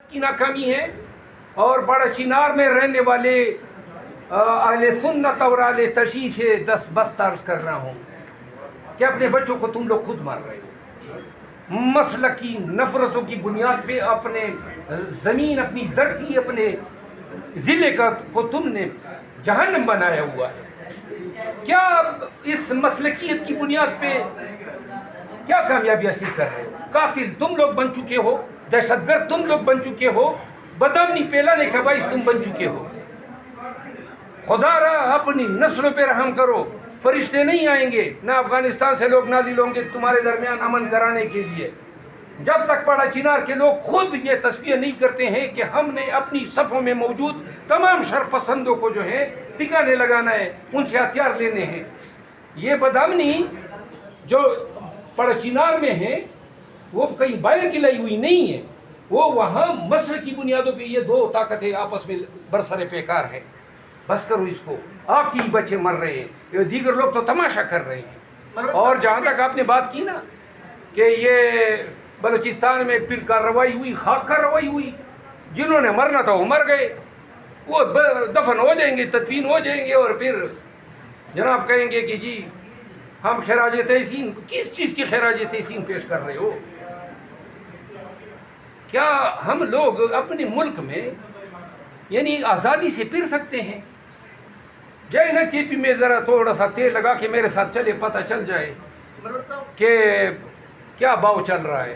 کی ناکامی ہے، اور بڑا چنار میں رہنے والے اہل سنت اور اہل تشیع سے بست عرض کر رہا ہوں کہ اپنے بچوں کو تم لوگ خود مار رہے ہو، مسلکی نفرتوں کی بنیاد پہ اپنے زمین، اپنی دھرتی، اپنے ضلع کو تم نے جہنم بنایا ہوا ہے۔ کیا اس مسلکیت کی بنیاد پہ کیا کامیابی حاصل کر رہے ہو؟ قاتل تم لوگ بن چکے ہو، دہشت گرد تم لوگ بن چکے ہو، بدامنی پھیلانے کا باعث تم بن چکے ہو۔ خدا را اپنی نسلوں پہ رحم کرو، فرشتے نہیں آئیں گے، نہ افغانستان سے لوگ نازل ہوں گے تمہارے درمیان امن کرانے کے لیے، جب تک پڑا چنار کے لوگ خود یہ تصویر نہیں کرتے ہیں کہ ہم نے اپنی صفوں میں موجود تمام شر پسندوں کو جو ہے ٹکانے لگانا ہے، ان سے ہتھیار لینے ہیں۔ یہ بدامنی جو پڑا چنار میں ہے وہ کہیں باہر کی لائی ہوئی نہیں ہے، وہ وہاں مصر کی بنیادوں پہ یہ دو طاقتیں آپس میں برسر پیکار ہیں۔ بس کرو اس کو، آپ کی بچے مر رہے ہیں، دیگر لوگ تو تماشا کر رہے ہیں۔ اور جہاں تک آپ نے بات کی نا کہ یہ بلوچستان میں پھر کارروائی ہوئی، خاک کارروائی ہوئی، جنہوں نے مرنا تھا وہ مر گئے، وہ دفن ہو جائیں گے، تدفین ہو جائیں گے، اور پھر جناب کہیں گے کہ جی ہم خراج تحسین۔ کس چیز کی خراج تحسین پیش کر رہے ہو؟ کیا ہم لوگ اپنے ملک میں یعنی آزادی سے پھر سکتے ہیں؟ جائے نا کے پی میں ذرا تھوڑا سا تیل لگا کے میرے ساتھ چلے، پتہ چل جائے کہ کیا باؤ چل رہا ہے۔